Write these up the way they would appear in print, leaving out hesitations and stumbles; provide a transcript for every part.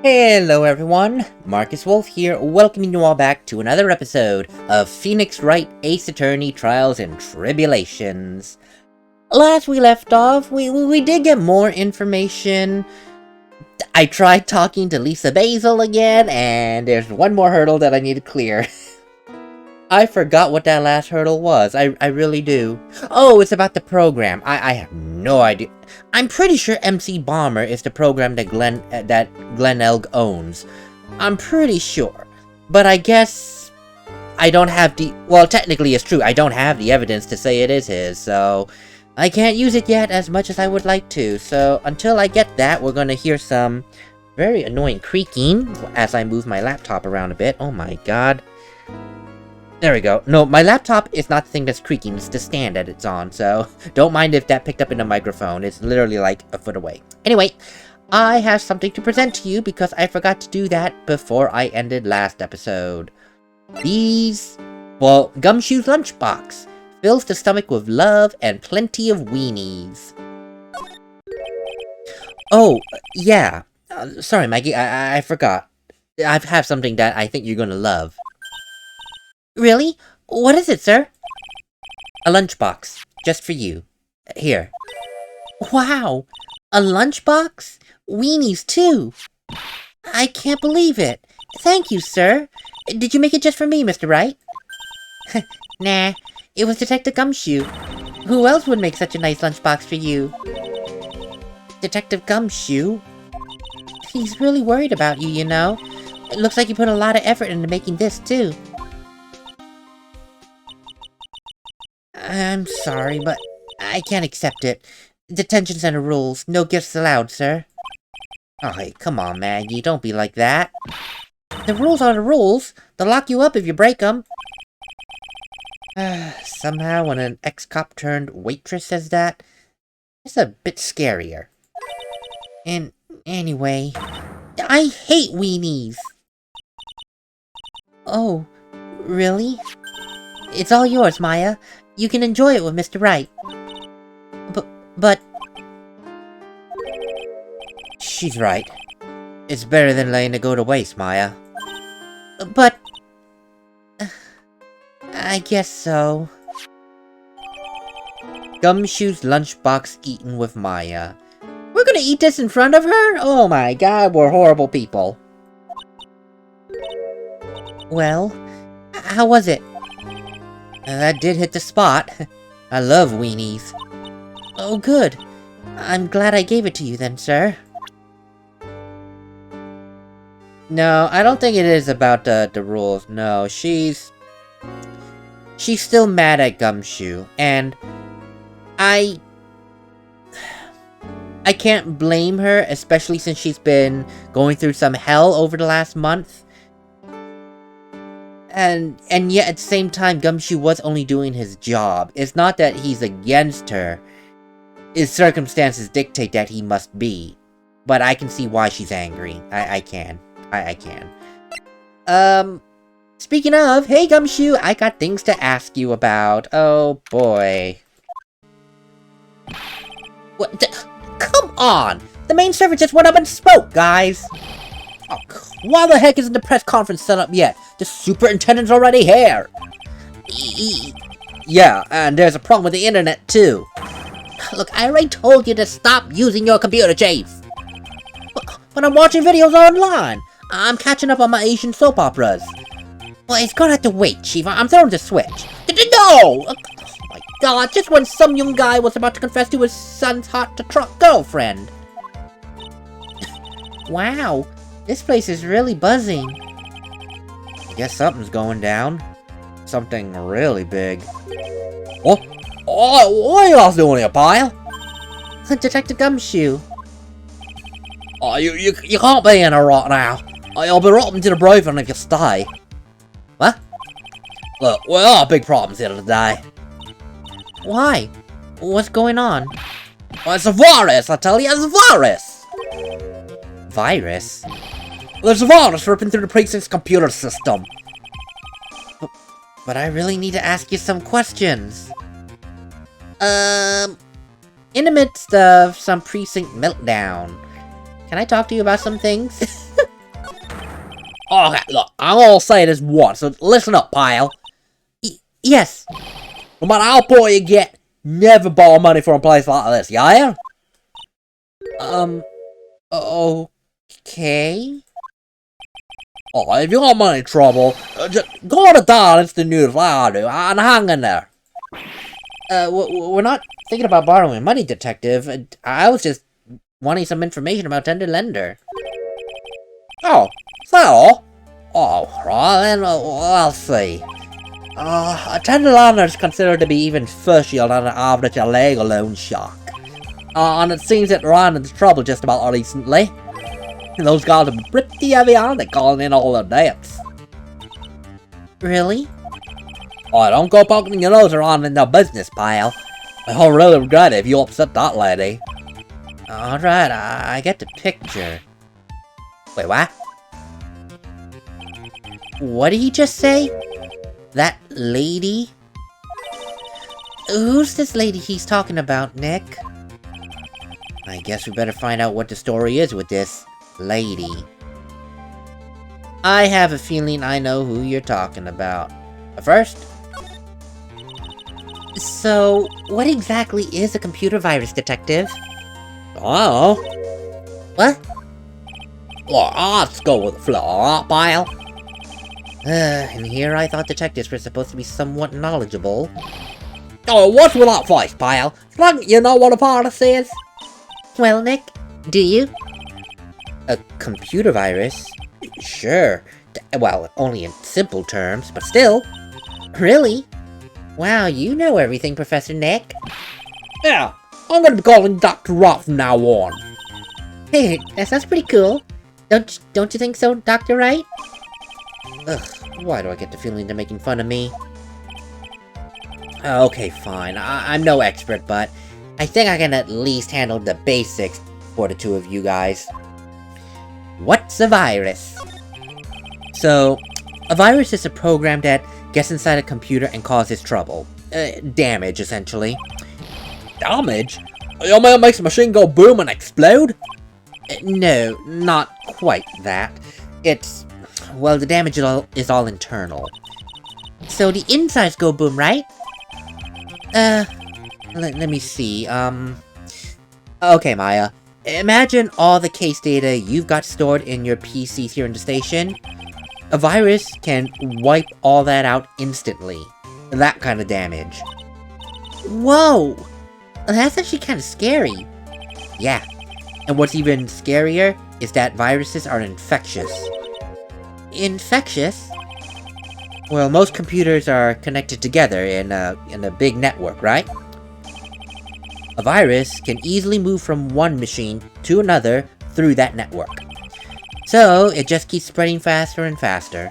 Hello everyone, MarcusWolfe here, welcoming you all back to another episode of Phoenix Wright Ace Attorney Trials and Tribulations. Last we left off, we did get more information. I tried talking to Lisa Basil again, and there's one more hurdle that I need to clear. I forgot what that last hurdle was, I really do. Oh, it's about the program. I have no idea. I'm pretty sure MC Bomber is the program that Glen Elg owns. I'm pretty sure. But I guess I don't have well, technically it's true, I don't have the evidence to say it is his, so I can't use it yet as much as I would like to. So until I get that, we're gonna hear some very annoying creaking as I move my laptop around a bit. Oh my god. There we go. No, my laptop is not the thing that's creaking, it's the stand that it's on, so don't mind if that picked up in the microphone. It's literally like a foot away. Anyway, I have something to present to you because I forgot to do that before I ended last episode. Gumshoe's lunchbox fills the stomach with love and plenty of weenies. Oh, yeah. Sorry, Maggie, I forgot. I have something that I think you're gonna love. Really? What is it, sir? A lunchbox. Just for you. Here. Wow! A lunchbox? Weenies, too! I can't believe it! Thank you, sir! Did you make it just for me, Mr. Wright? Nah, it was Detective Gumshoe. Who else would make such a nice lunchbox for you? Detective Gumshoe? He's really worried about you, you know? It looks like you put a lot of effort into making this, too. I'm sorry, but I can't accept it. Detention center rules. No gifts allowed, sir. Oh, hey, come on, Maggie. Don't be like that. The rules are the rules. They'll lock you up if you break them. Somehow, when an ex-cop turned waitress says that, it's a bit scarier. And anyway, I hate weenies. Oh, really? It's all yours, Maya. You can enjoy it with Mr. Wright. But... She's right. It's better than letting it go to waste, Maya. But... I guess so. Gumshoe's lunchbox eaten with Maya. We're gonna eat this in front of her? Oh my god, we're horrible people. Well, how was it? That did hit the spot. I love weenies. Oh, good. I'm glad I gave it to you then, sir. No, I don't think it is about the rules. No, she's still mad at Gumshoe, and I can't blame her, especially since she's been going through some hell over the last month. And yet, at the same time, Gumshoe was only doing his job. It's not that he's against her. His circumstances dictate that he must be. But I can see why she's angry. I can. Speaking of, hey Gumshoe, I got things to ask you about. Oh boy. What? Come on! The main server just went up and spoke, guys! Oh, why the heck isn't the press conference set up yet? The superintendent's already here! Yeah, and there's a problem with the internet, too. Look, I already told you to stop using your computer, Chief! But I'm watching videos online! I'm catching up on my Asian soap operas. Well, it's gonna have to wait, Chief. I'm throwing the switch. No! Oh my god, just when some young guy was about to confess to his son's hot-to-truck girlfriend. Wow. This place is really buzzing. I guess something's going down. Something really big. What are you all doing here, pile? Detective Gumshoe. Oh, you can't be in here right now. I'll be rotting to the broken if you stay. What? Look, we are big problems here today. Why? What's going on? Well, it's a virus, I tell you, it's a virus! Virus? There's a virus ripping through the precinct's computer system. But I really need to ask you some questions. In the midst of some precinct meltdown, can I talk to you about some things? Okay, look, I'm gonna say this once, so listen up, pal. Yes. No matter how poor you get, never borrow money from a place like this, yeah? Okay. Oh, if you got money trouble, just go to Dial Instant News like I do, and hang in there. We're not thinking about borrowing money, Detective. I was just wanting some information about Tender Lender. Oh, is that all? Oh, right then, I'll see. A tender lender is considered to be even fishier than an average illegal loan shark. And it seems that ran into trouble just about recently. Those guys have been pretty heavy on it, calling in all their debts. Really? Oh, don't go poking your nose around in their business, pal. I'll really regret it if you upset that lady. Alright, I get the picture. Wait, what? What did he just say? That lady? Who's this lady he's talking about, Nick? I guess we better find out what the story is with this lady. I have a feeling I know who you're talking about. But first... So, what exactly is a computer virus, Detective? Oh. What? Look, let's go with the flow, alright, pal? And here I thought detectives were supposed to be somewhat knowledgeable. Oh, what's with that face, pal? It's like you know what a virus is? Well, Nick, do you? A computer virus? Sure. Well, only in simple terms, but still. Really? Wow, you know everything, Professor Nick. Yeah, I'm gonna be calling Dr. Wright from now on. Hey, that sounds pretty cool. Don't you think so, Dr. Wright? Ugh, why do I get the feeling they're making fun of me? Okay, fine. I'm no expert, but I think I can at least handle the basics for the two of you guys. What's a virus? So, a virus is a program that gets inside a computer and causes trouble. Damage, essentially. Damage? You mean it makes the machine go boom and explode? No, not quite that. It's... well, the damage is all internal. So the insides go boom, right? Let me see, Okay, Maya. Imagine all the case data you've got stored in your PCs here in the station. A virus can wipe all that out instantly. That kind of damage. Whoa! That's actually kind of scary. Yeah. And what's even scarier is that viruses are infectious. Infectious? Well, most computers are connected together in a big network, right? A virus can easily move from one machine to another through that network. So, it just keeps spreading faster and faster.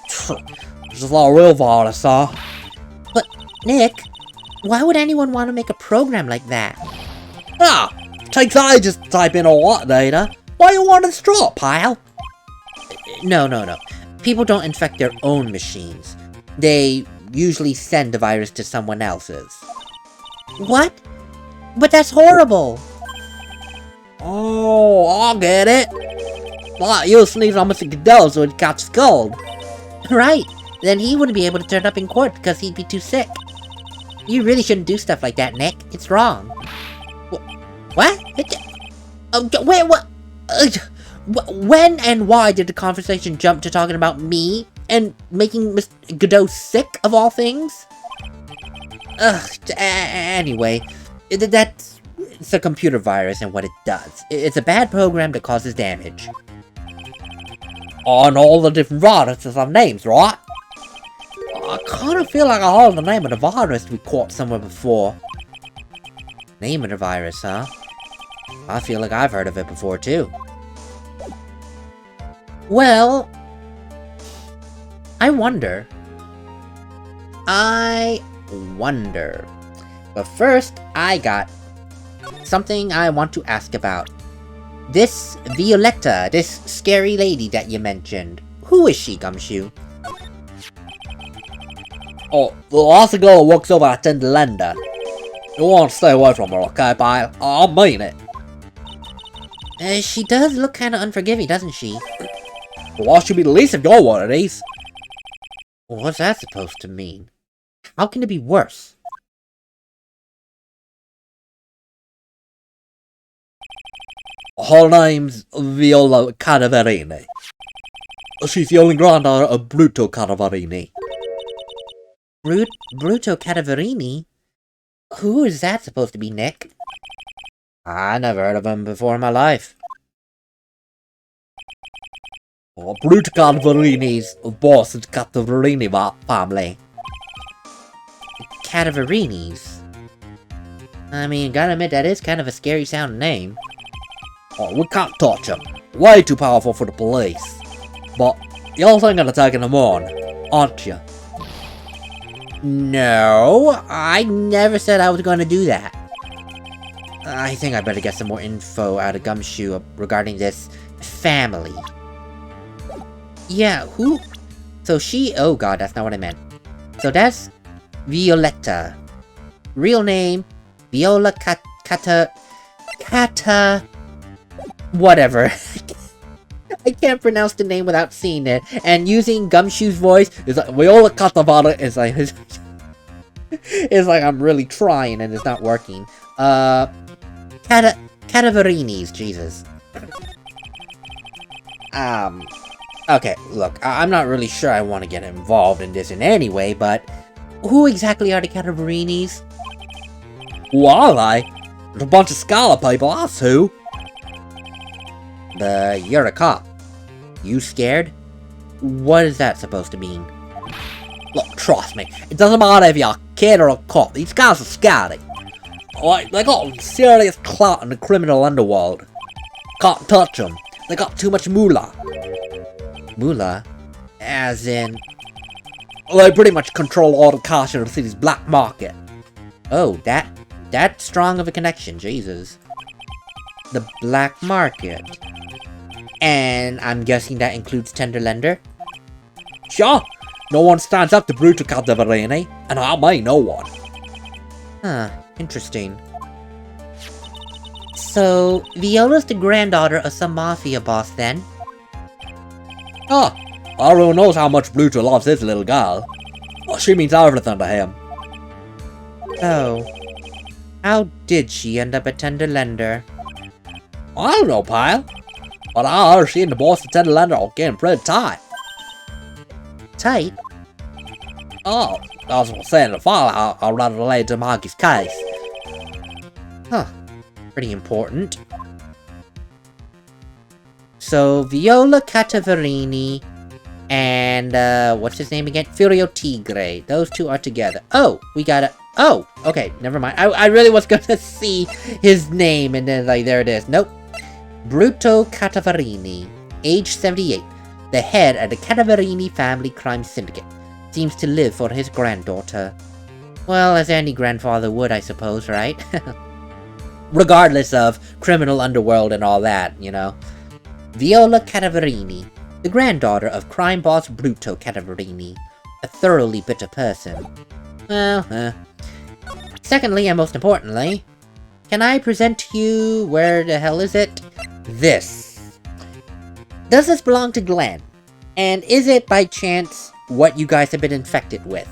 This is like a real virus, huh? But, Nick, why would anyone want to make a program like that? Ah! Takes ages to type in all that data. Why you want to destroy it, pal? No. People don't infect their own machines. They usually send the virus to someone else's. What? But that's horrible! Oh, I get it. Like you sneeze on Mr. Godot so he catches cold. Right. Then he wouldn't be able to turn up in court because he'd be too sick. You really shouldn't do stuff like that, Nick. It's wrong. What? Wait, what? When and why did the conversation jump to talking about me and making Mr. Godot sick, of all things? Anyway, that's a computer virus and what it does. It's a bad program that causes damage. On all the different viruses have names, right? I kind of feel like I heard the name of the virus we caught somewhere before. Name of the virus, huh? I feel like I've heard of it before, too. Well... I wonder. But first, I got something I want to ask about. This Violetta, this scary lady that you mentioned. Who is she, Gumshoe? Oh, that's a girl who works over at Tender Lender. You want to stay away from her, okay, pal? I mean it. She does look kind of unforgiving, doesn't she? Well, I should be the least of your one of these. What's that supposed to mean? How can it be worse? Her name's Viola Cadaverini. She's the only granddaughter of Bruto Cadaverini. Bruto Cadaverini? Who is that supposed to be, Nick? I never heard of him before in my life. Well, Bruto Cadaverini's boss is Cadaverini family. Cadaverinis? I mean, gotta admit, that is kind of a scary sounding name. Oh, we can't touch him. Way too powerful for the police. But you're thinking of taking him on, aren't you? No, I never said I was gonna do that. I think I better get some more info out of Gumshoe regarding this family. Yeah, who? So she... Oh god, that's not what I meant. So that's Violetta. Real name, Viola Cata... Whatever. I can't pronounce the name without seeing it. And using Gumshoe's voice is like... Viola Catavara is like... It's like I'm really trying and it's not working. Cadaverinis, Jesus. Okay, look, I'm not really sure I want to get involved in this in any way, but who exactly are the Cadaverinis? Who are they? There's a bunch of scholar people, that's who. But you're a cop. You scared? What is that supposed to mean? Look, trust me, it doesn't matter if you're a kid or a cop, these guys are scary. Like, they got serious clout in the criminal underworld. Can't touch them, they got too much moolah. Moolah? As in... They pretty much control all the cash in the city's black market. Oh, that strong of a connection, Jesus. The black market. And I'm guessing that includes Tenderlender? Sure, no one stands up to Bruto Cadaverini, and I mean no one. Huh, interesting. So, Viola's the granddaughter of some mafia boss then? Ah, everyone knows how much Bruto loves his little girl. Oh, she means everything to him. Oh. How did she end up at Tenderlender? I don't know, pal. But I heard she and the boss of Tenderlender are getting pretty tight. Tight? Oh, as I was saying in the file, I'll rather relate to Marky's case. Huh. Pretty important. So, Viola Cataverini and, what's his name again? Furio Tigre. Those two are together. Oh, we gotta... Oh, okay, never mind. I really was gonna see his name and then, like, there it is. Nope. Bruto Cataverini, age 78, the head of the Cataverini family crime syndicate, seems to live for his granddaughter. Well, as any grandfather would, I suppose, right? Regardless of criminal underworld and all that, you know. Viola Cataverini, the granddaughter of crime boss Bruto Cataverini, a thoroughly bitter person. Well, Secondly, and most importantly, can I present to you, where the hell is it? This. Does this belong to Glenn? And is it, by chance, what you guys have been infected with?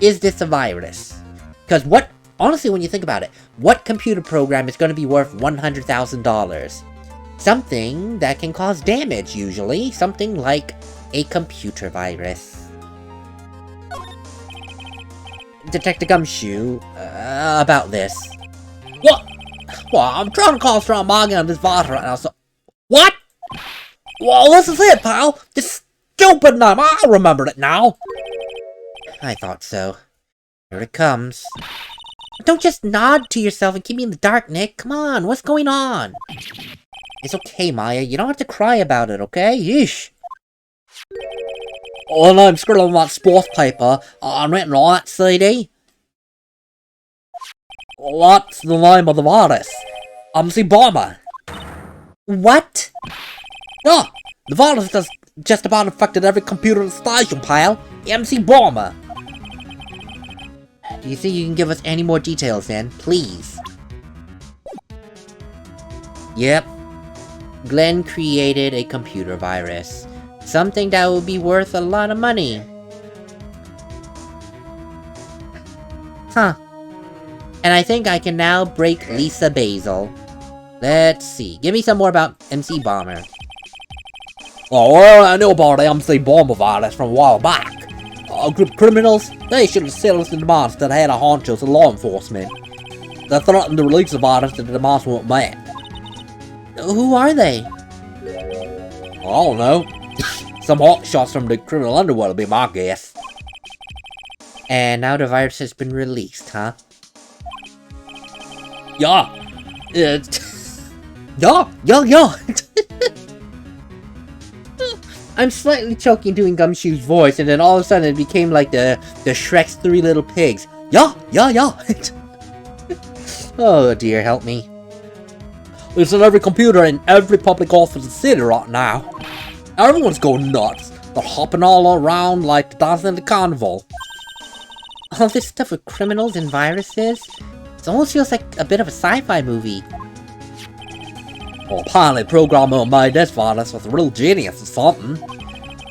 Is this a virus? Because what, honestly, when you think about it, what computer program is going to be worth $100,000? Something that can cause damage, usually. Something like a computer virus. Detective Gumshoe, about this. What? Well, I'm trying to call strong bargain on this virus right now, so... What? Well, this is it, pal! This stupid name, I remembered it now! I thought so. Here it comes. Don't just nod to yourself and keep me in the dark, Nick. Come on, what's going on? It's okay, Maya. You don't have to cry about it, okay? Yeesh. Oh, and I'm scribbling on that sports paper. I'm written on that CD. What's the name of the virus? MC Bomber. What? Yeah, the virus has just about infected every computer in the station, pal. MC Bomber. Do you think you can give us any more details then? Please. Yep. Glenn created a computer virus. Something that would be worth a lot of money. Huh. And I think I can now break Lisa Basil. Let's see. Give me some more about MC Bomber. Oh, well, I know about the MC Bomber virus from a while back. A group of criminals, they should have silenced the demands that had a honchos of law enforcement. They threatened to release the virus to the demands weren't met. Who are they? I don't know. Some hotshots from the criminal underworld will be my guess. And now the virus has been released, huh? Yeah. Yeah. I'm slightly choking doing Gumshoe's voice, and then all of a sudden it became like the Shrek's Three Little Pigs. Yeah. Oh dear, help me. It's in every computer in every public office in the city right now. Everyone's going nuts. They're hopping all around like the dancing in the carnival. All this stuff with criminals and viruses? It almost feels like a bit of a sci-fi movie. Well, apparently the programmer who made this virus was a real genius or something.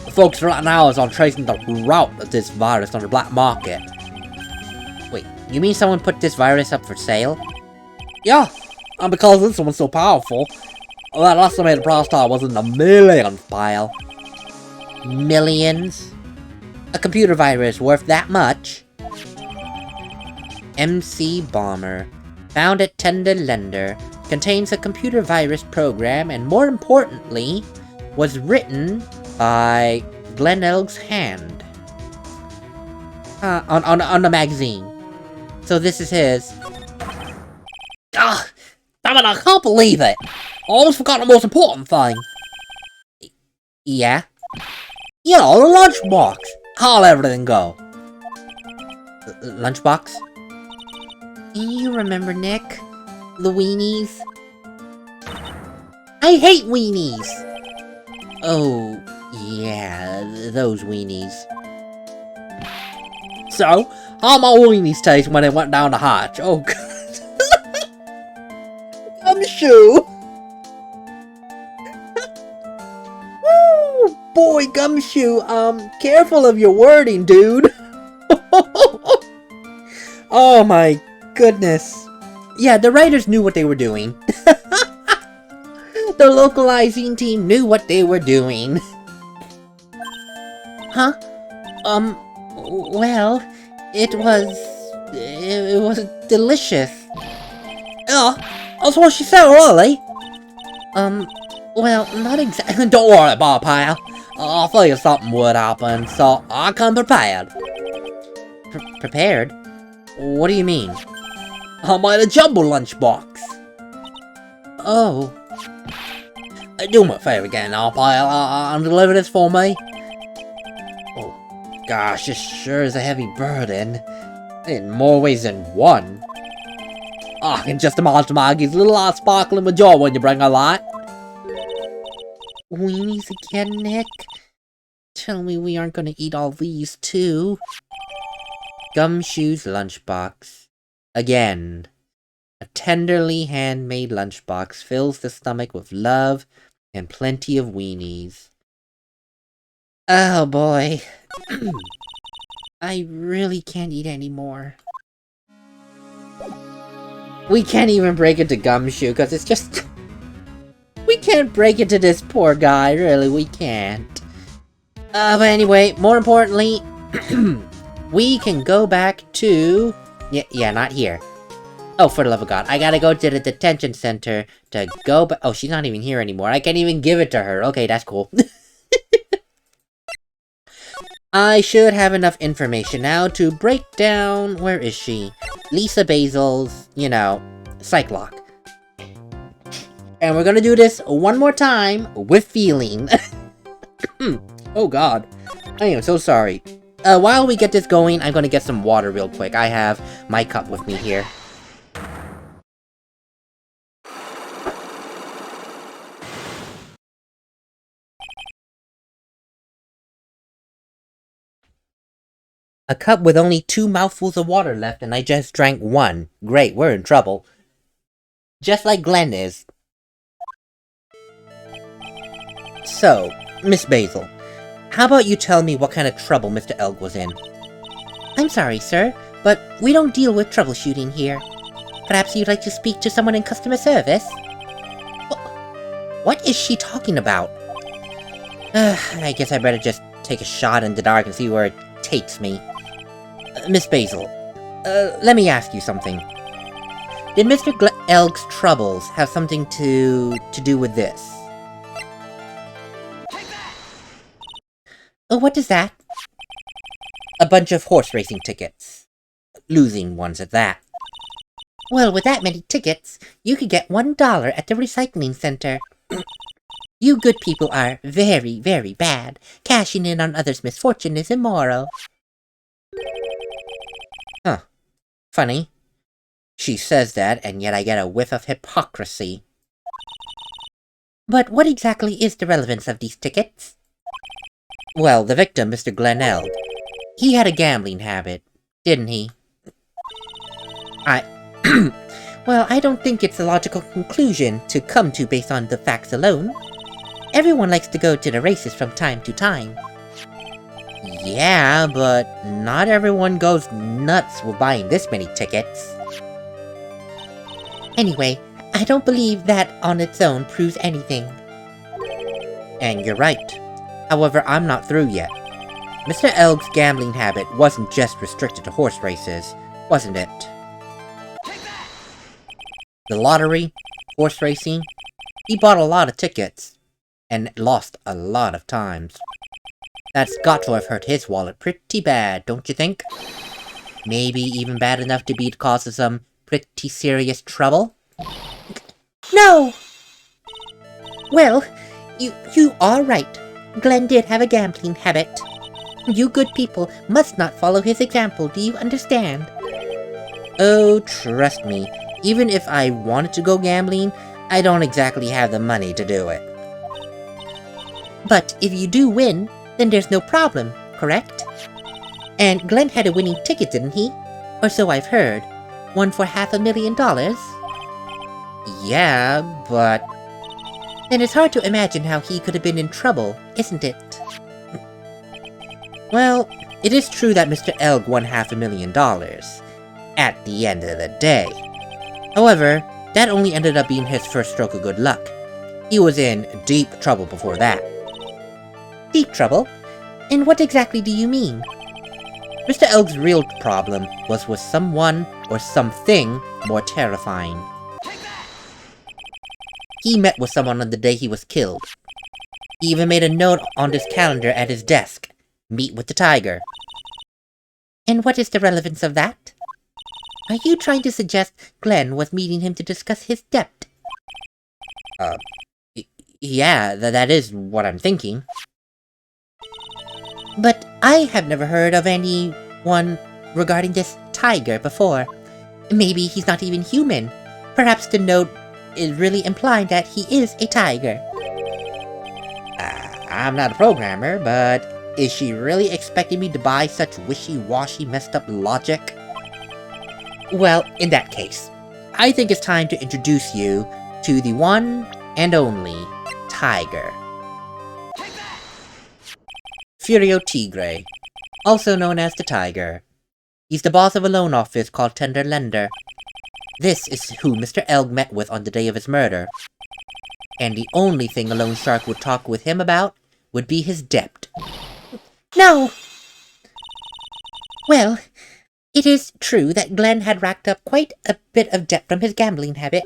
The focus right now is on tracing the route of this virus on the black market. Wait, you mean someone put this virus up for sale? Yeah, and because this one's so powerful, that estimated price tag was in the millions, pal. Millions? A computer virus worth that much? MC Bomber, found at Tender Lender, contains a computer virus program and, more importantly, was written by Glen Elg's hand. On the magazine. So this is his. Ah, damn it, I can't believe it! I almost forgot the most important thing. Yeah? You know, the lunchbox. How'll everything go? Lunchbox? You remember, Nick? The weenies? I hate weenies! Oh, yeah, those weenies. So, how my weenies taste when it went down the hatch? Oh, God. Gumshoe! Woo! Boy, Gumshoe, careful of your wording, dude! Oh my goodness. Yeah, the writers knew what they were doing. The localizing team knew what they were doing. Huh? Well, it was delicious. Yeah, that's what she said, really. Well, not exactly. Don't worry about it, pal. I figured something would happen, so I come prepared. Prepared? What do you mean? I made a jumbo lunchbox. Oh. Do me a favor again now, pal, and deliver this for me. Oh, gosh, this sure is a heavy burden. In more ways than one. I can just imagine Maggie's little eyes sparkling with joy when you bring her that. Weenies again, Nick? Tell me we aren't gonna eat all these, too. Gumshoe's lunchbox. Again. A tenderly handmade lunchbox fills the stomach with love and plenty of weenies. Oh boy. I really can't eat anymore. We can't even break it to Gumshoe, because it's just... We can't break it to this poor guy, really, we can't. But anyway, more importantly, we can go back to... Yeah, not here. Oh, for the love of God, I gotta go to the detention center to go back. Oh, she's not even here anymore. I can't even give it to her. Okay, that's cool. I should have enough information now to break down... Where is she? Lisa Basil's, psych lock. And we're gonna do this one more time with feeling. Oh God, I am so sorry. While we get this going, I'm gonna get some water real quick. I have my cup with me here. A cup with only 2 mouthfuls of water left, and I just drank 1. Great, we're in trouble. Just like Glenn is. So, Miss Basil, how about you tell me what kind of trouble Mr. Elg was in? I'm sorry, sir, but we don't deal with troubleshooting here. Perhaps you'd like to speak to someone in customer service? What is she talking about? I guess I better just take a shot in the dark and see where it takes me. Miss Basil, let me ask you something. Did Mr. Elg's troubles have something to do with this? Oh, what is that? A bunch of horse racing tickets. Losing ones at that. Well, with that many tickets, you could get $1 at the recycling center. You good people are very, very bad. Cashing in on others' misfortune is immoral. Huh. Funny. She says that, and yet I get a whiff of hypocrisy. But what exactly is the relevance of these tickets? Well, the victim, Mr. Glen Elg, he had a gambling habit, didn't he? Well, I don't think it's a logical conclusion to come to based on the facts alone. Everyone likes to go to the races from time to time. Yeah, but not everyone goes nuts with buying this many tickets. Anyway, I don't believe that on its own proves anything. And you're right. However, I'm not through yet. Mr. Elg's gambling habit wasn't just restricted to horse races, wasn't it? The lottery, horse racing, he bought a lot of tickets, and lost a lot of times. That's got to have hurt his wallet pretty bad, don't you think? Maybe even bad enough to be the cause of some pretty serious trouble? No! Well, you are right. Glen did have a gambling habit. You good people must not follow his example, do you understand? Oh, trust me, even if I wanted to go gambling, I don't exactly have the money to do it. But if you do win, then there's no problem, correct? And Glen had a winning ticket, didn't he? Or so I've heard. One for $500,000? Yeah, but... Then it's hard to imagine how he could have been in trouble, isn't it? Well, it is true that Mr. Elg won $500,000. At the end of the day. However, that only ended up being his first stroke of good luck. He was in deep trouble before that. Deep trouble? And what exactly do you mean? Mr. Elg's real problem was with someone or something more terrifying. He met with someone on the day he was killed. He even made a note on his calendar at his desk. Meet with the tiger. And what is the relevance of that? Are you trying to suggest Glen was meeting him to discuss his debt? Yeah, that is what I'm thinking. But I have never heard of anyone regarding this tiger before. Maybe he's not even human. Perhaps the note is really implying that he is a tiger. I'm not a programmer, but is she really expecting me to buy such wishy-washy messed up logic? Well, in that case, I think it's time to introduce you to the one and only Tiger. Furio Tigre, also known as the Tiger. He's the boss of a loan office called Tender Lender. This is who Mr. Elg met with on the day of his murder. And the only thing a loan shark would talk with him about would be his debt. No! Well, it is true that Glen had racked up quite a bit of debt from his gambling habit.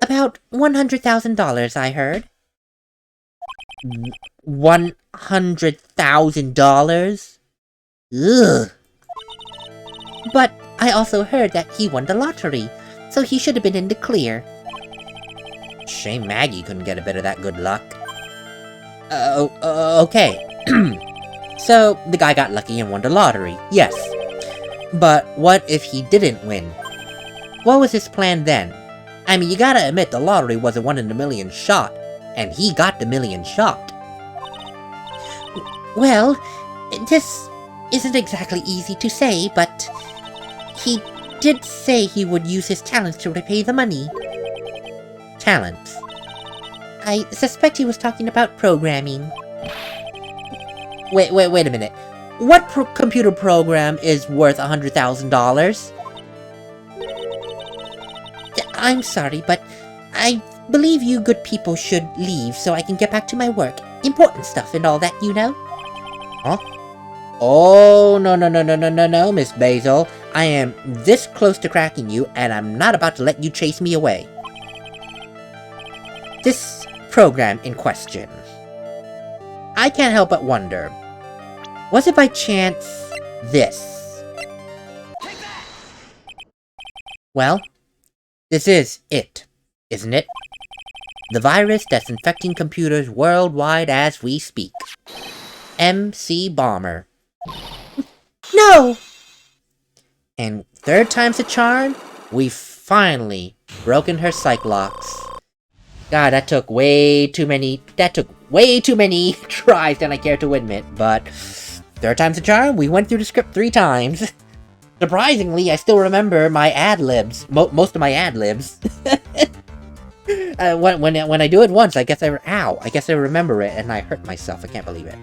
About $100,000, I heard. $100,000? Ugh! But I also heard that he won the lottery, so he should have been in the clear. Shame Maggie couldn't get a bit of that good luck. Okay. So, the guy got lucky and won the lottery, yes. But what if he didn't win? What was his plan then? I mean, you gotta admit the lottery was a 1 in a million shot, and he got the million shot. Well, this isn't exactly easy to say, but he did say he would use his talents to repay the money. Talents? I suspect he was talking about programming. Wait a minute. What computer program is worth $100,000? I'm sorry, but I believe you good people should leave so I can get back to my work. Important stuff and all that, you know? Huh? Oh, no, Miss Basil. I am this close to cracking you, and I'm not about to let you chase me away. This program in question. I can't help but wonder, was it by chance this? Well, this is it, isn't it? The virus that's infecting computers worldwide as we speak. MC Bomber. No! And third time's the charm, we've finally broken her psych locks. God, that took way too many tries than I care to admit, but third time's the charm, we went through the script 3 times. Surprisingly, I still remember my ad-libs, most of my ad-libs. When I do it once, I guess I remember it and I hurt myself, I can't believe it.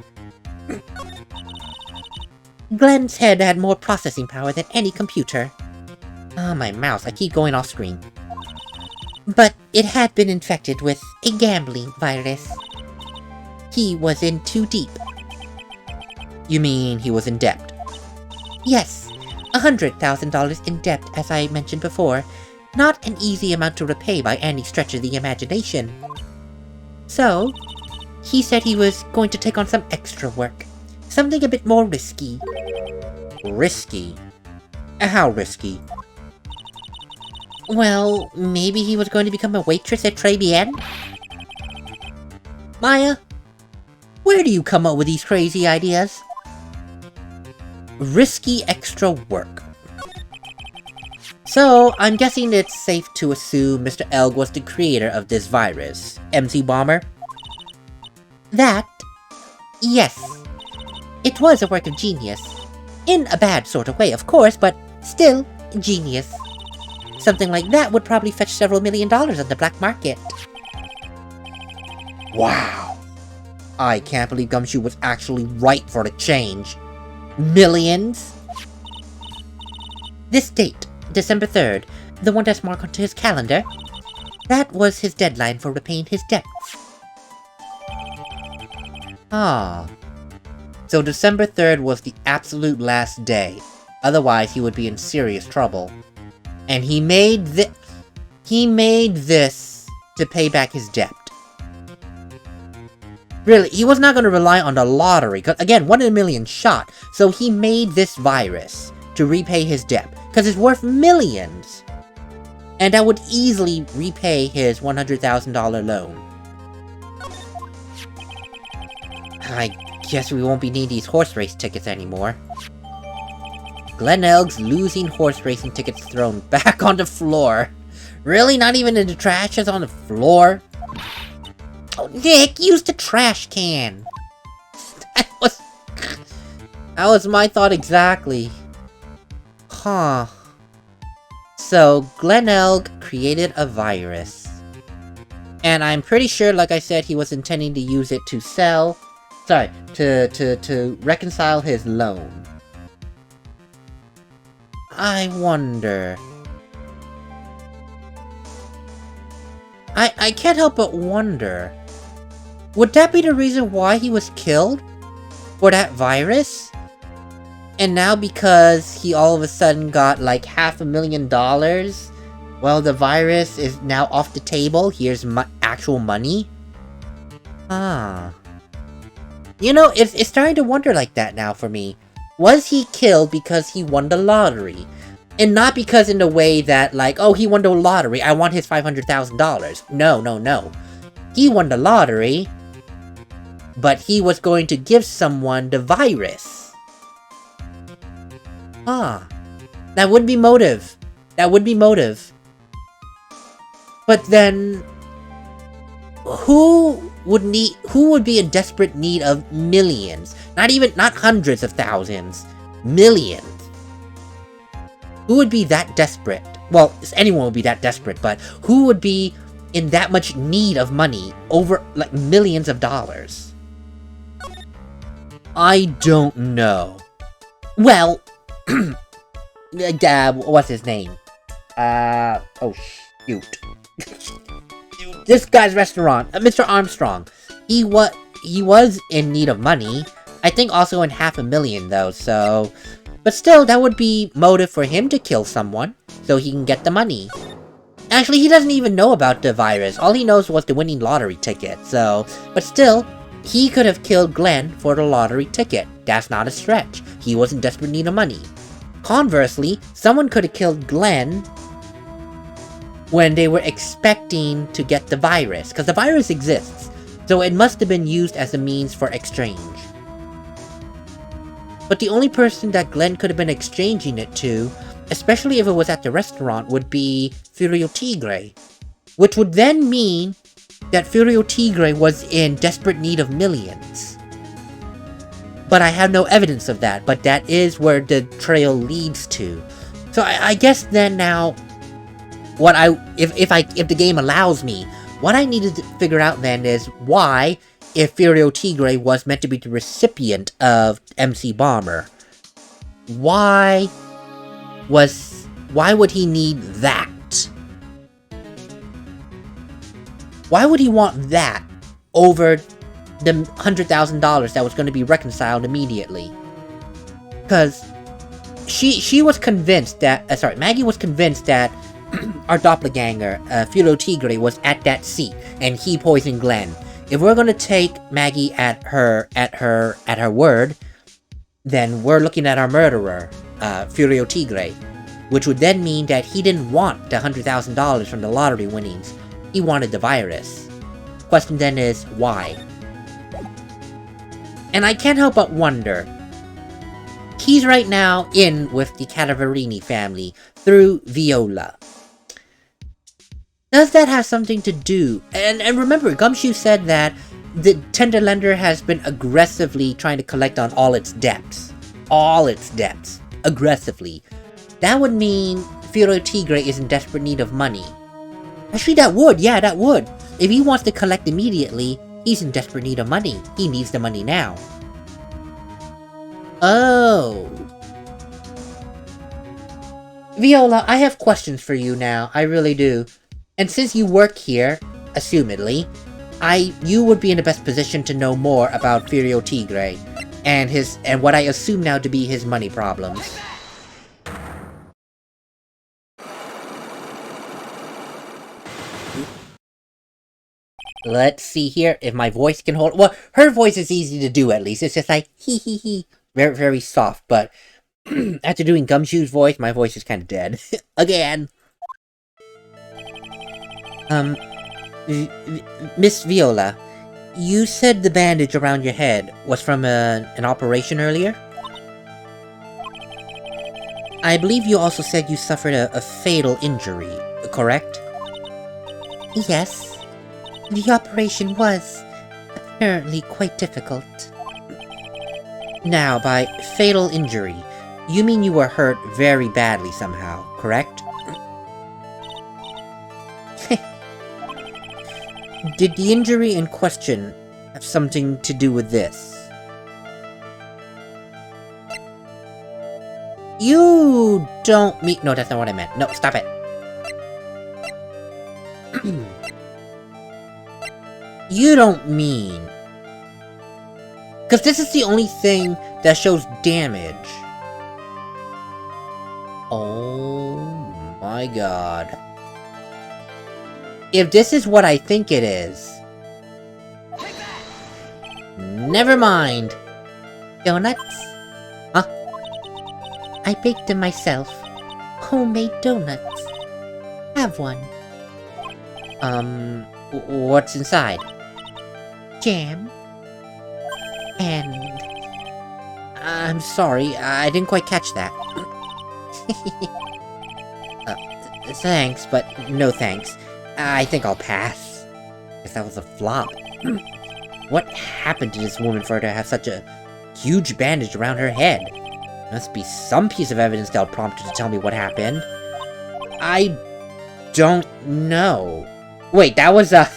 Glen's head had more processing power than any computer. Ah, my mouse, I keep going off screen. But it had been infected with a gambling virus. He was in too deep. You mean he was in debt? Yes, $100,000 in debt, as I mentioned before. Not an easy amount to repay by any stretch of the imagination. So, he said he was going to take on some extra work. Something a bit more risky. Risky? How risky? Well, maybe he was going to become a waitress at Tribulations? Maya, where do you come up with these crazy ideas? Risky extra work. So, I'm guessing it's safe to assume Mr. Elg was the creator of this virus, MC Bomber? That? Yes. It was a work of genius. In a bad sort of way, of course, but still genius. Something like that would probably fetch several $1 million on the black market. Wow. I can't believe Gumshoe was actually right for the change. Millions? This date, December 3rd, the one that's marked onto his calendar, that was his deadline for repaying his debts. Ah. So December 3rd was the absolute last day. Otherwise, he would be in serious trouble. And he made this to pay back his debt. Really, he was not going to rely on the lottery, because again, 1 in a million shot. So he made this virus to repay his debt, because it's worth millions. And that would easily repay his $100,000 loan. I guess we won't be needing these horse race tickets anymore. Glen Elg's losing horse racing tickets thrown back on the floor. Really? Not even in the trash, just on the floor? Oh, Nick, use the trash can! That was my thought exactly. Huh. So, Glen Elg created a virus. And I'm pretty sure, like I said, he was intending to use it to sell... Sorry, to reconcile his loan. I wonder... I can't help but wonder... Would that be the reason why he was killed? For that virus? And now because he all of a sudden got like $500,000, well, the virus is now off the table, here's actual money? Ah. You know, it's starting to wonder like that now for me. Was he killed because he won the lottery? And not because in the way that, like, oh, he won the lottery, I want his $500,000. No. He won the lottery, but he was going to give someone the virus. Ah. That would be motive. That would be motive. But then... Who would be in desperate need of millions? Not hundreds of thousands. Millions. Who would be that desperate? Well, anyone would be that desperate, but who would be in that much need of money over, like, millions of dollars? I don't know. Well, what's his name? Oh shoot. This guy's restaurant, Mr. Armstrong. He was in need of money. I think also in $500,000 though, so... But still, that would be motive for him to kill someone, so he can get the money. Actually, he doesn't even know about the virus. All he knows was the winning lottery ticket, so... But still, he could have killed Glenn for the lottery ticket. That's not a stretch. He was in desperate need of money. Conversely, someone could have killed Glenn when they were expecting to get the virus, because the virus exists, so it must have been used as a means for exchange. But the only person that Glenn could have been exchanging it to, especially if it was at the restaurant, would be Furio Tigre. Which would then mean that Furio Tigre was in desperate need of millions. But I have no evidence of that, but that is where the trail leads to. So I guess then now, if the game allows me, what I needed to figure out then is why, if Furio Tigre was meant to be the recipient of MC Bomber, why would he need that? Why would he want that over the $100,000 that was going to be reconciled immediately? Because she was convinced that, Maggie was convinced that our doppelganger, Furio Tigre, was at that seat, and he poisoned Glenn. If we're gonna take Maggie at her word, then we're looking at our murderer, Furio Tigre, which would then mean that he didn't want the $100,000 from the lottery winnings. He wanted the virus. Question then is, why? And I can't help but wonder. He's right now in with the Cadaverini family through Viola. Does that have something to do? And remember, Gumshoe said that the Tenderlender has been aggressively trying to collect on all its debts. All its debts. Aggressively. That would mean Furio Tigre is in desperate need of money. Actually, that would. Yeah, that would. If he wants to collect immediately, he's in desperate need of money. He needs the money now. Oh. Viola, I have questions for you now. I really do. And since you work here, assumedly, you would be in the best position to know more about Furio Tigre and what I assume now to be his money problems. Let's see here if my voice can hold. Well, her voice is easy to do at least. It's just like hee hee hee, very very soft. But after doing Gumshoe's voice, my voice is kind of dead again. Miss Viola, you said the bandage around your head was from an operation earlier? I believe you also said you suffered a fatal injury, correct? Yes. The operation was apparently quite difficult. Now, by fatal injury, you mean you were hurt very badly somehow, correct? Did the injury in question have something to do with this? You don't mean— no, that's not what I meant. No, stop it. You don't mean— because this is the only thing that shows damage. Oh my god. If this is what I think it is... never mind. Donuts? Huh? I baked them myself. Homemade donuts. Have one. What's inside? Jam. And... I'm sorry, I didn't quite catch that. Thanks, but no thanks. I think I'll pass. Guess that was a flop. What happened to this woman for her to have such a huge bandage around her head? Must be some piece of evidence that'll prompt her to tell me what happened. I don't know. Wait, that was a...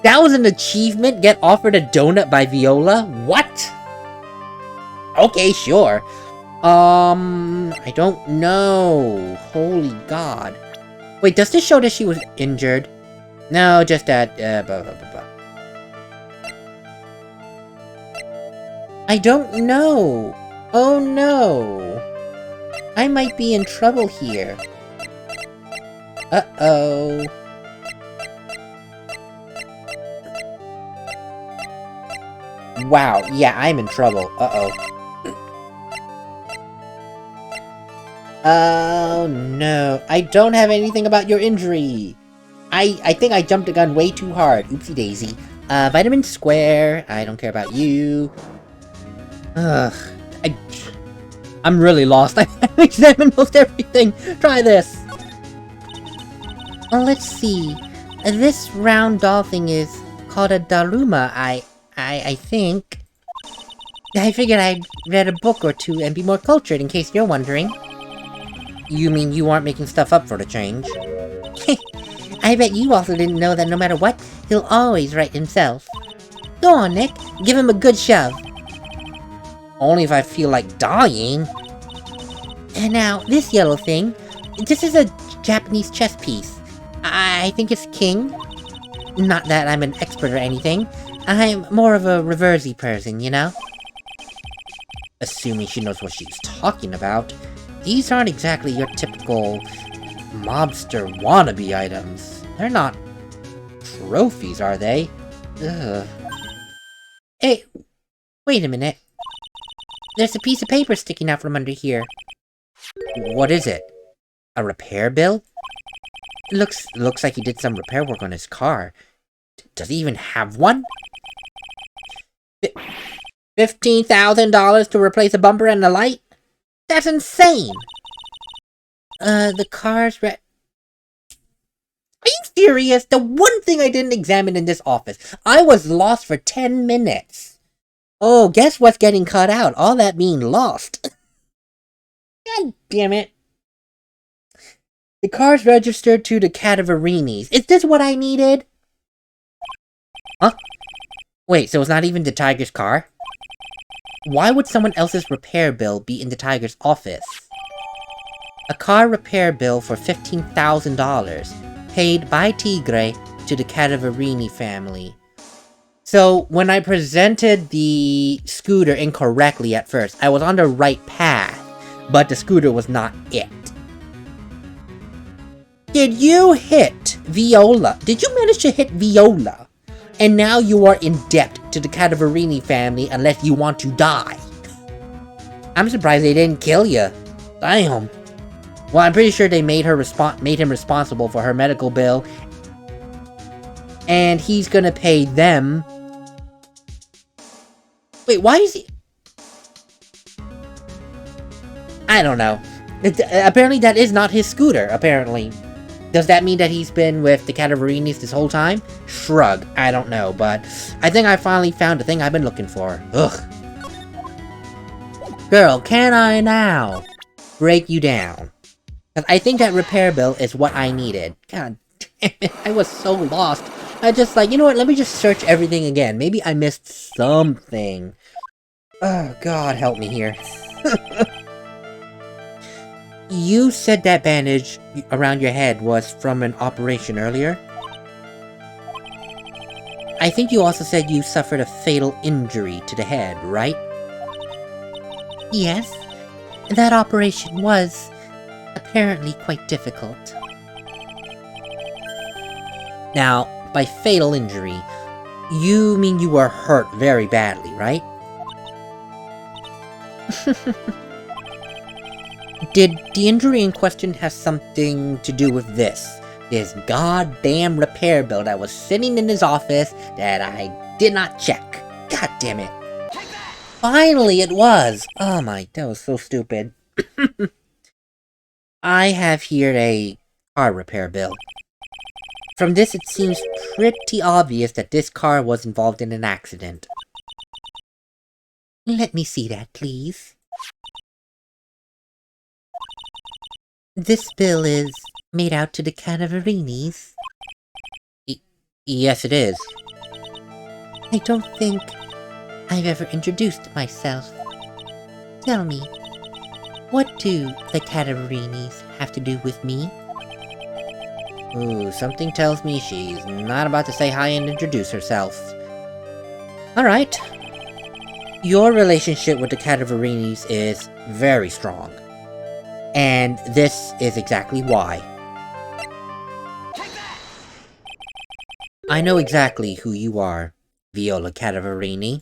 That was an achievement? Get offered a donut by Viola? What? Okay, sure. I don't know. Holy God. Wait, does this show that she was injured? No, just that, blah, blah, blah, blah. I don't know. Oh no. I might be in trouble here. Uh-oh. Wow, yeah, I'm in trouble. Uh-oh. Oh no, I don't have anything about your injury. I think I jumped the gun way too hard. Oopsie daisy. Vitamin Square, I don't care about you. Ugh, I'm really lost. I've examined most everything. Try this. Let's see. This round doll thing is called a Daruma, I think. I figured I'd read a book or two and be more cultured, in case you're wondering. You mean you aren't making stuff up for the change? I bet you also didn't know that no matter what, he'll always write himself. Go on, Nick. Give him a good shove. Only if I feel like dying. And now, this yellow thing. This is a Japanese chess piece. I think it's king. Not that I'm an expert or anything. I'm more of a reversey person, you know? Assuming she knows what she's talking about. These aren't exactly your typical mobster wannabe items. They're not trophies, are they? Ugh. Hey, wait a minute. There's a piece of paper sticking out from under here. What is it? A repair bill? It looks like he did some repair work on his car. Does he even have one? $15,000 to replace a bumper and a light? That's insane! The car's Are you serious? The one thing I didn't examine in this office. I was lost for 10 minutes. Oh, guess what's getting cut out? All that being lost. God damn it. The car's registered to the Cadaverini's. Is this what I needed? Huh? Wait, so it's not even the Tiger's car? Why would someone else's repair bill be in the Tiger's office? A car repair bill for $15,000, paid by Tigre to the Cadaverini family. So, when I presented the scooter incorrectly at first, I was on the right path, but the scooter was not it. Did you hit Viola? Did you manage to hit Viola? And now you are in debt to the Cadaverini family unless you want to die. I'm surprised they didn't kill you. Damn. Well, I'm pretty sure they made him responsible for her medical bill. And he's gonna pay them. Wait, why is he... I don't know. Apparently that is not his scooter, apparently. Does that mean that he's been with the Cadaverinis this whole time? Shrug. I don't know, but I think I finally found the thing I've been looking for. Ugh. Girl, can I now break you down? Because I think that repair bill is what I needed. God damn it, I was so lost. I just like, you know what, let me just search everything again. Maybe I missed something. Oh, God help me here. You said that bandage around your head was from an operation earlier? I think you also said you suffered a fatal injury to the head, right? Yes. That operation was apparently quite difficult. Now, by fatal injury, you mean you were hurt very badly, right? Did the injury in question have something to do with this goddamn repair bill that was sitting in his office that I did not check? God damn it. Finally it was! Oh my, that was so stupid. I have here a car repair bill. From this it seems pretty obvious that this car was involved in an accident. Let me see that, please. This bill is made out to the Cadaverinis. Yes, it is. I don't think I've ever introduced myself. Tell me, what do the Cataverinis have to do with me? Ooh, something tells me she's not about to say hi and introduce herself. Alright. Your relationship with the Cataverinis is very strong. And this is exactly why. I know exactly who you are, Viola Cadaverini.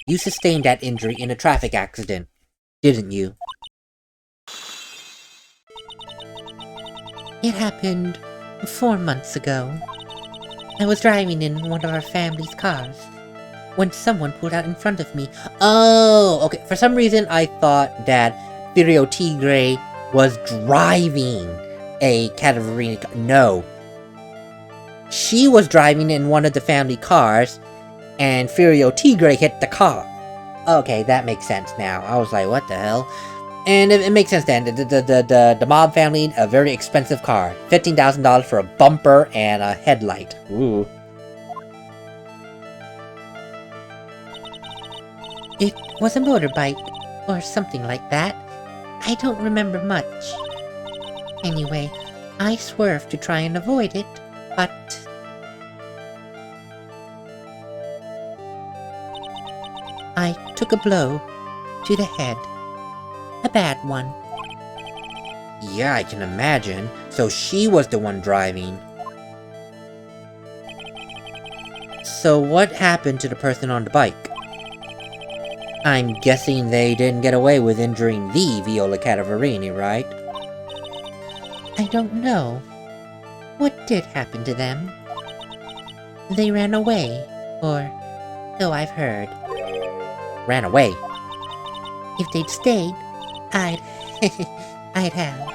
You sustained that injury in a traffic accident, didn't you? It happened 4 months ago. I was driving in one of our family's cars when someone pulled out in front of me. Oh, okay. For some reason, I thought that Furio Tigre was driving a Cadaverini car. No. She was driving in one of the family cars, and Furio Tigre hit the car. Okay, that makes sense now. I was like, what the hell? And it makes sense then. The mob family, a very expensive car. $15,000 for a bumper and a headlight. Ooh. It was a motorbike, or something like that. I don't remember much. Anyway, I swerved to try and avoid it, but... I took a blow to the head. A bad one. Yeah, I can imagine. So she was the one driving. So what happened to the person on the bike? I'm guessing they didn't get away with injuring the Viola Cadaverini, right? I don't know. What did happen to them? They ran away, or so I've heard. Ran away? If they'd stayed, I'd have.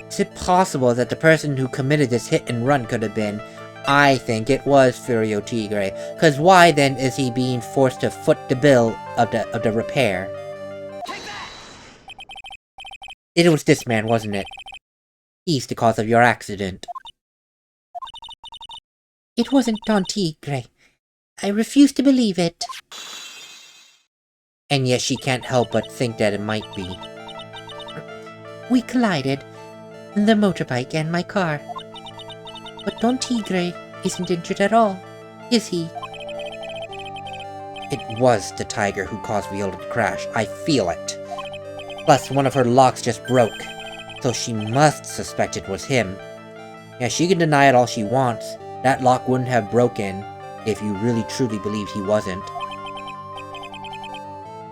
Is it possible that the person who committed this hit and run could have been... I think it was Furio Tigre, cause why then is he being forced to foot the bill of the repair? It was this man, wasn't it? He's the cause of your accident. It wasn't Don Tigre. I refuse to believe it. And yet she can't help but think that it might be. We collided, the motorbike and my car. But Don Tigre isn't injured at all, is he? It was the tiger who caused Viola to crash. I feel it. Plus, one of her locks just broke, so she must suspect it was him. Yeah, she can deny it all she wants. That lock wouldn't have broken if you really truly believed he wasn't.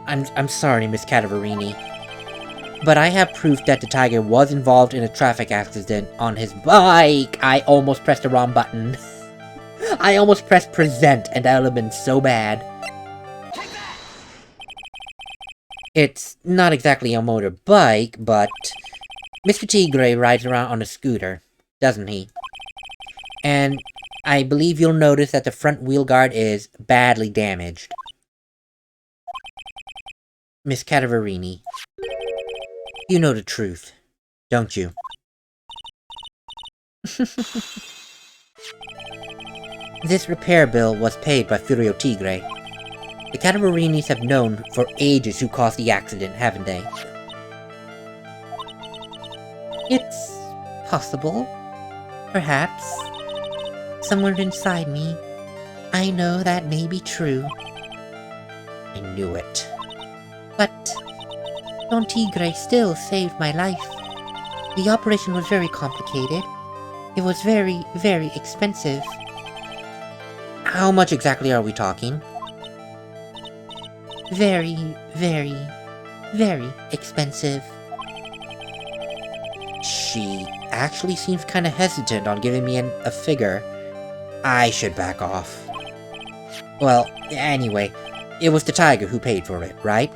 I'm sorry, Miss Cadaverini, but I have proof that the tiger was involved in a traffic accident on his bike. I almost pressed the wrong button. I almost pressed present, and that would have been so bad. It's not exactly a motorbike, but Mr. Tigre rides around on a scooter, doesn't he? And I believe you'll notice that the front wheel guard is badly damaged. Miss Cadaverini, you know the truth, don't you? This repair bill was paid by Furio Tigre. The Cadaverinis have known for ages who caused the accident, haven't they? It's possible. Perhaps. Somewhere inside me, I know that may be true. I knew it. But Don Tigre still saved my life. The operation was very complicated. It was very, very expensive. How much exactly are we talking? Very, very, very expensive. She actually seems kind of hesitant on giving me a figure. I should back off. Well, anyway, it was the tiger who paid for it, right?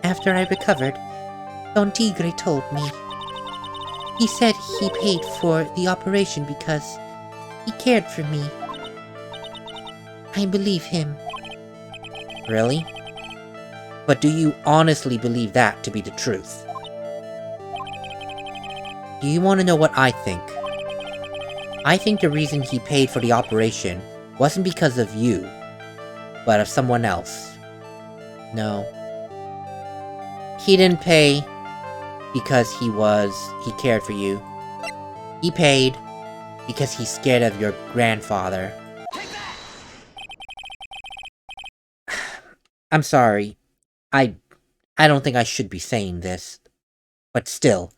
After I recovered, Don Tigre told me. He said he paid for the operation because he cared for me. I believe him. Really? But do you honestly believe that to be the truth? Do you want to know what I think? I think the reason he paid for the operation wasn't because of you, but of someone else. No. He didn't pay because he cared for you. He paid because he's scared of your grandfather. I'm sorry. I don't think I should be saying this, but still.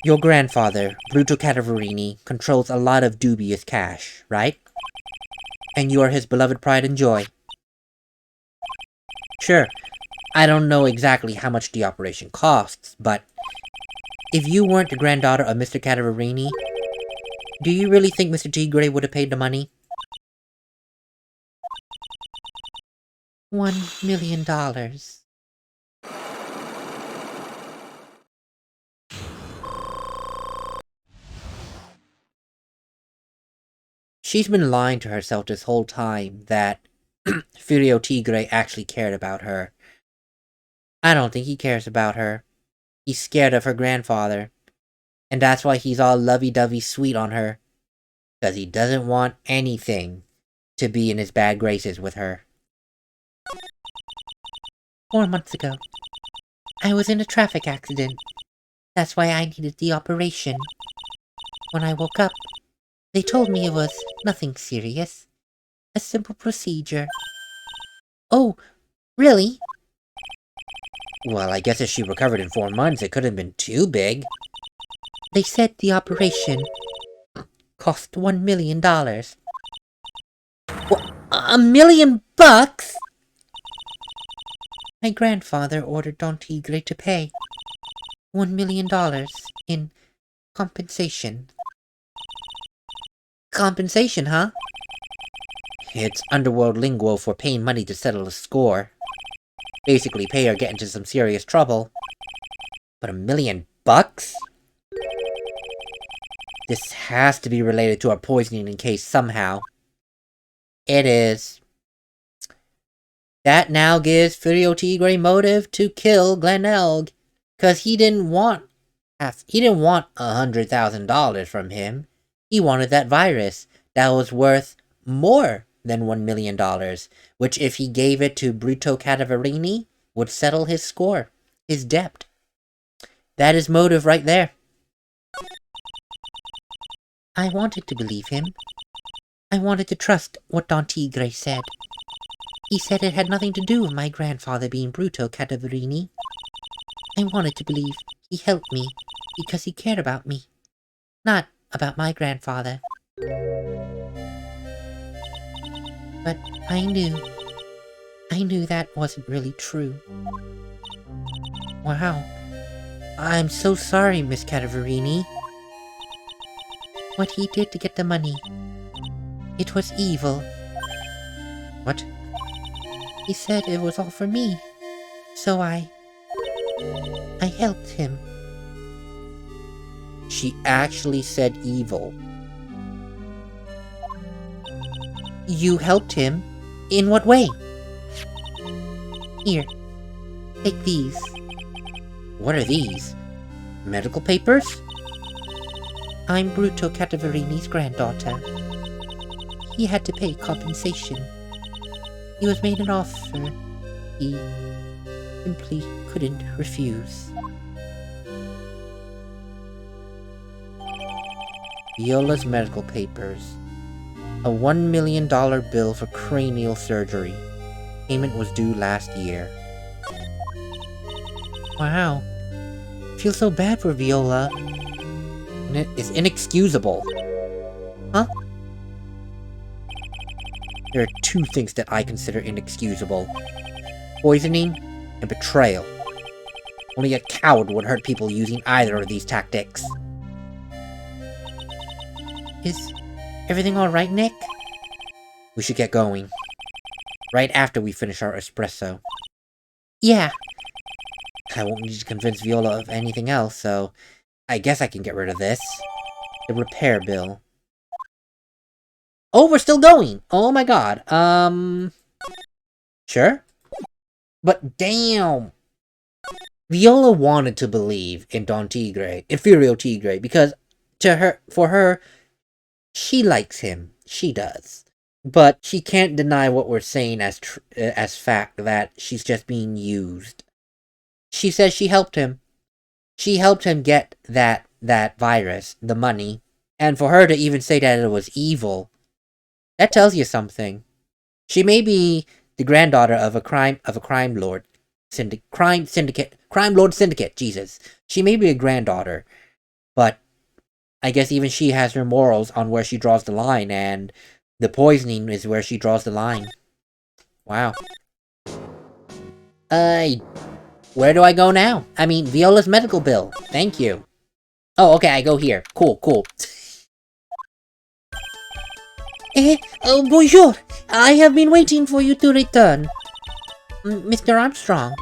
Your grandfather, Bruto Cataverini, controls a lot of dubious cash, right? And you are his beloved pride and joy. Sure, I don't know exactly how much the operation costs, but if you weren't the granddaughter of Mr. Cataverini, do you really think Mr. Tigre would have paid the money? $1 million. She's been lying to herself this whole time that Furio Tigre actually cared about her. I don't think he cares about her. He's scared of her grandfather. And that's why he's all lovey-dovey sweet on her. Because he doesn't want anything to be in his bad graces with her. 4 months ago, I was in a traffic accident. That's why I needed the operation. When I woke up, they told me it was nothing serious. A simple procedure. Oh, really? Well, I guess if she recovered in 4 months, it couldn't have been too big. They said the operation cost $1 million. What? $1 million? My grandfather ordered Don Tigre to pay $1 million in compensation. Compensation, huh? It's underworld lingo for paying money to settle a score. Basically pay or get into some serious trouble. But $1 million? This has to be related to a poisoning case somehow. It is. That now gives Furio Tigre motive to kill Glen Elg, cause he didn't want $100,000 from him. He wanted that virus that was worth more than $1 million, which if he gave it to Bruto Cataverini, would settle his score, his debt. That is motive right there. I wanted to believe him. I wanted to trust what Don Tigre said. He said it had nothing to do with my grandfather being Bruto Cataverini. I wanted to believe he helped me because he cared about me, not about my grandfather. But I knew that wasn't really true. Wow. I'm so sorry, Miss Cataverini. What he did to get the money, it was evil. What? He said it was all for me, so I helped him. She actually said evil. You helped him? In what way? Here, take these. What are these? Medical papers? I'm Bruto Cataverini's granddaughter. He had to pay compensation. He was made an offer he simply couldn't refuse. Viola's medical papers. A $1 million bill for cranial surgery. Payment was due last year. Wow. Feel so bad for Viola. It's inexcusable. Huh? There are two things that I consider inexcusable. Poisoning and betrayal. Only a coward would hurt people using either of these tactics. Is everything alright, Nick? We should get going. Right after we finish our espresso. Yeah. I won't need to convince Viola of anything else, so I guess I can get rid of this. The repair bill. Oh, we're still going! Oh my god. Sure? But damn! Viola wanted to believe in Don Tigre, in Furio Tigre, because for her, She likes him. She does. But she can't deny what we're saying as fact, that she's just being used. She says she helped him. She helped him get that virus, the money. And for her to even say that it was evil, that tells you something. She may be the granddaughter of a crime lord syndicate, Jesus. She may be a granddaughter, but I guess even she has her morals on where she draws the line, and the poisoning is where she draws the line. Wow. Where do I go now? I mean, Viola's medical bill. Thank you. Oh, okay, I go here. Cool. Bonjour. I have been waiting for you to return. Mr. Armstrong.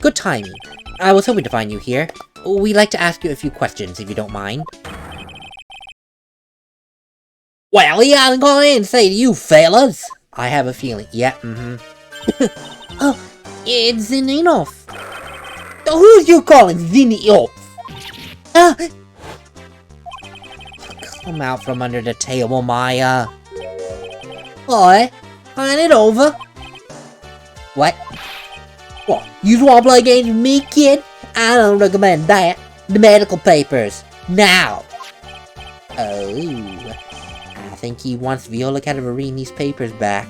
Good timing. I was hoping to find you here. We'd like to ask you a few questions, if you don't mind. Well, he hasn't got anything to say to you fellas. I have a feeling. Yeah, It's Zininoff. Who's you calling Zinioff? come out from under the table, Maya. Oi, hand it over. What? What, you wanna play games with me, kid? I don't recommend that. The medical papers, now. Oh, I think he wants Viola Cadaverini's papers back.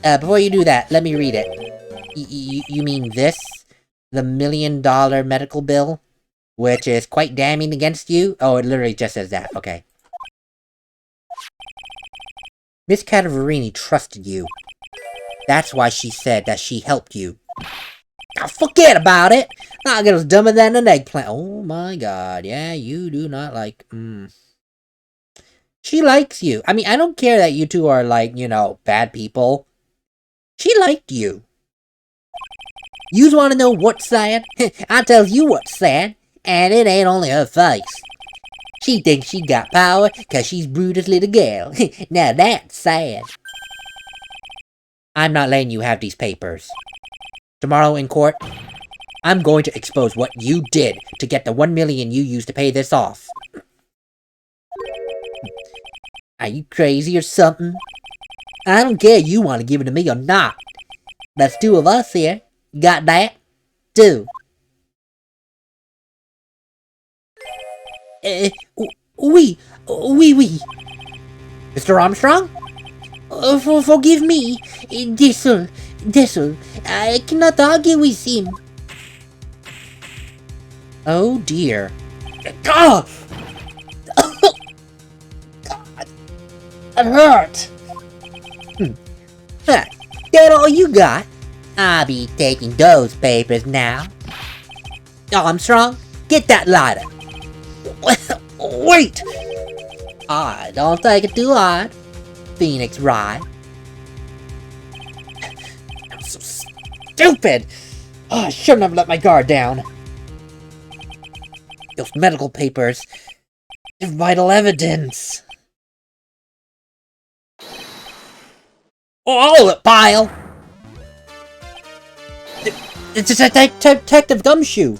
Before you do that, let me read it. You mean this? The $1 million medical bill? Which is quite damning against you? Oh, it literally just says that. Okay. Miss Cadaverini trusted you. That's why she said that she helped you. Now forget about it. I'll get as dumber than an eggplant. Oh my god, yeah, you do not like... She likes you. I mean, I don't care that you two are like, bad people. She liked you. Yous wanna know what's sad? I tell you what's sad, and it ain't only her face. She thinks she got power cause she's Brutus' little girl. Now that's sad. I'm not letting you have these papers. Tomorrow in court, I'm going to expose what you did to get the $1 million you used to pay this off. Are you crazy or something? I don't care if you want to give it to me or not. There's two of us here. Got that? Two. Oui. Mr. Armstrong? Forgive me. This'll. I cannot argue with him. Oh dear. God! It hurt! That all you got? I'll be taking those papers now. Armstrong, get that lighter. Wait! Don't take it too hard. Phoenix Wright. I'm so stupid! I shouldn't have let my guard down. Those medical papers. They're vital evidence. All of it, pile! It's Detective Gumshoe!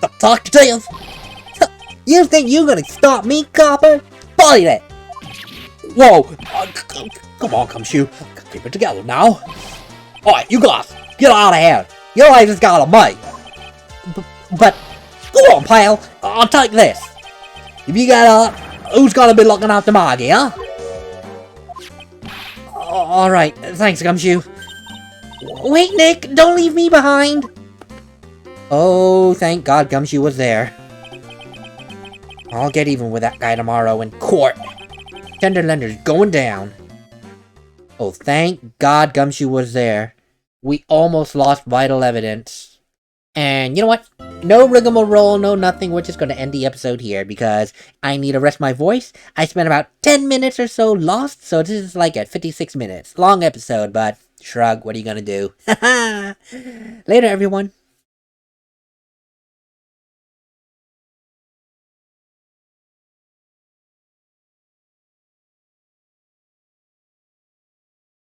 Detective? You think you're gonna stop me, copper? Bite it! Whoa! Come on, Gumshoe. Keep it together now. Alright, you guys, get out of here! Your life has got a mate! But, go on, pal! I'll take this! If you get up, who's gonna be looking after Margie, huh? Alright, thanks, Gumshoe. Wait, Nick, don't leave me behind! Oh, thank God Gumshoe was there. I'll get even with that guy tomorrow in court. Tenderlender's going down. Oh, thank God Gumshoe was there. We almost lost vital evidence. And you know what? No rigmarole, no nothing. We're just going to end the episode here because I need to rest my voice. I spent about 10 minutes or so lost, so this is like at 56 minutes. Long episode, but shrug, what are you going to do? Later, everyone.